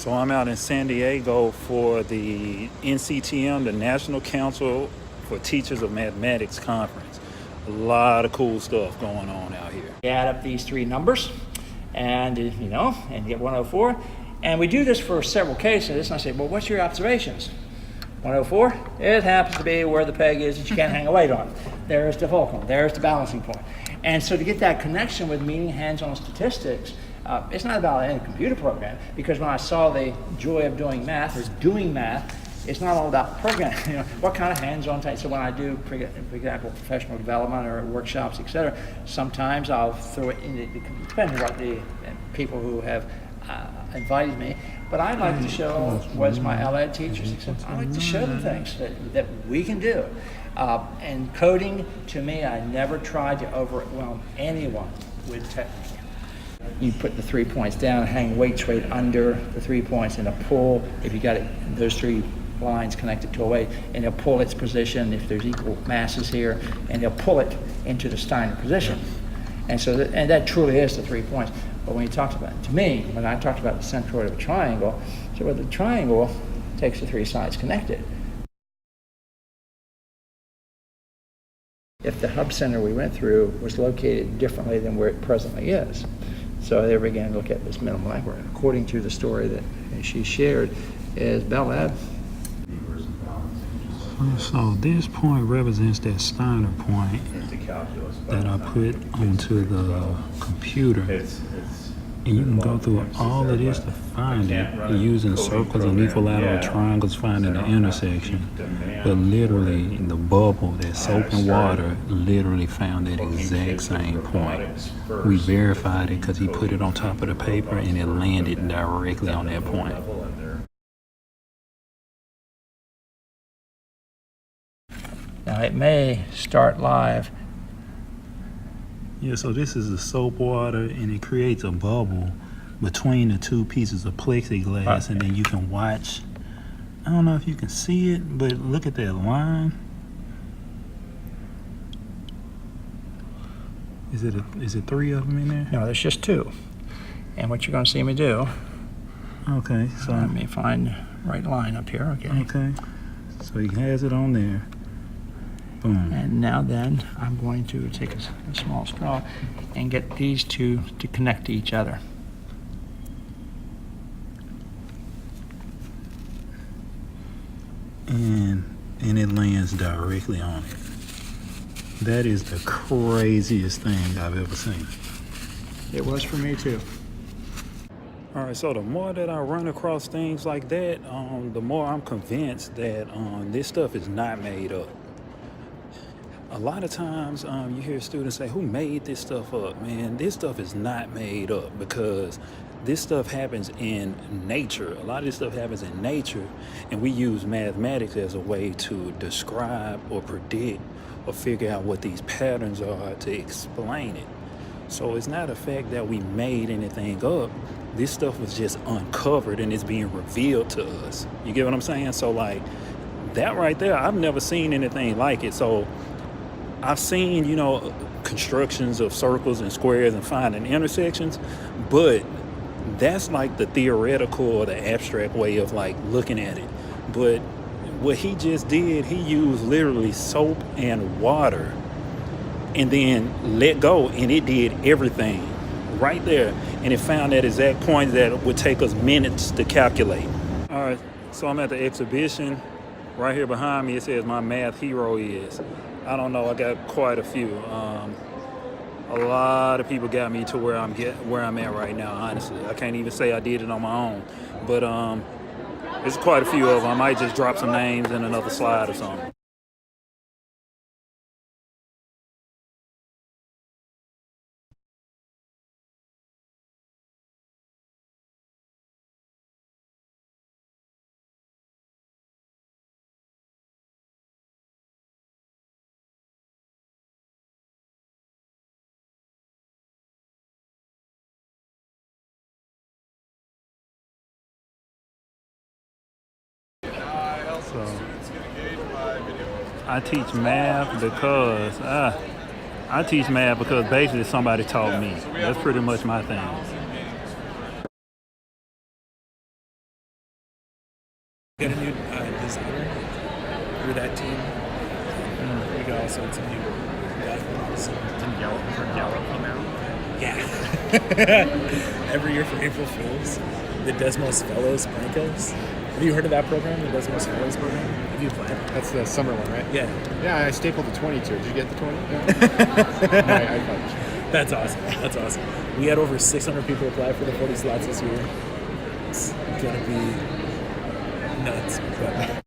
So I'm out in San Diego for the NCTM, the National Council for Teachers of Mathematics Conference. A lot of cool stuff going on out here. Add up these three numbers and get 104. And we do this for several cases. And I say, well, what's your observations? 104, it happens to be where the peg is that you can't hang a weight on. There's the fulcrum, there's the balancing point. And so to get that connection with meaning hands-on statistics, it's not about any computer program, because when I saw the joy of doing math, or doing math, it's not all about programming. What kind of hands-on time. So when I do, for example, professional development or workshops, etc., sometimes I'll throw it in, depending on what the people who have invited me. But I like to show, what's my LED teachers, I like to show them things that we can do. And coding, to me, I never tried to overwhelm anyone with technique. You put the 3 points down, hang weights right under the 3 points, and a pull, if you got it, those three lines connected to a weight, and they'll pull its position if there's equal masses here, and they'll pull it into the Steiner position. And so that truly is the 3 points. But when you talked about it, to me, when I talked about the centroid of a triangle, so the triangle takes the three sides connected. If the hub center we went through was located differently than where it presently is. So they began to look at this minimal library. According to the story that she shared, is Bell Lab. So this point represents that Steiner point that I put onto the computer. And you can go through all of this to find it, using circles and equilateral triangles, finding the intersection. But literally, the bubble, that soap and water, literally found that exact same point. We verified it because he put it on top of the paper and it landed directly on that point. Now it may start live. Yeah, so this is the soap water, and it creates a bubble between the two pieces of plexiglass, and then you can watch. I don't know if you can see it, but look at that line. Is it three of them in there? No, there's just two. And what you're going to see me do. Okay, so let me find the right line up here. Okay. So he has it on there. Boom. And now then, I'm going to take a small straw and get these two to connect to each other. And it lands directly on it. That is the craziest thing I've ever seen. It was for me too. All right, so the more that I run across things like that, the more I'm convinced that this stuff is not made up. A lot of times you hear students say, who made this stuff up? Man, this stuff is not made up, because this stuff happens in nature. A lot of this stuff happens in nature, and we use mathematics as a way to describe or predict or figure out what these patterns are to explain it. So it's not a fact that we made anything up. This stuff was just uncovered and it's being revealed to us. You get what I'm saying? So like that right there, I've never seen anything like it. So I've seen, constructions of circles and squares and finding intersections, but that's like the theoretical or the abstract way of like looking at it. But what he just did, he used literally soap and water and then let go, and it did everything right there. And it found that exact point that would take us minutes to calculate. All right, so I'm at the exhibition. Right here behind me, it says my math hero is. I don't know, I got quite a few. A lot of people got me to where I'm at right now, honestly. I can't even say I did it on my own. But there's quite a few of them. I might just drop some names in another slide or something. I teach math because basically somebody taught me. That's pretty much my thing. Get a new designer through that team. We got also some new weapons. Didn't Yellow come out? Yeah. Every year for April Fools, the Desmos Fellows Blancos. Have you heard of that program, the Desmos Fellows program? Have you applied? That's the summer one, right? Yeah. Yeah, I stapled the 20 to it. Did you get the 20? No, I published. That's awesome. That's awesome. We had over 600 people apply for the 40 slots this year. It's gonna be nuts. But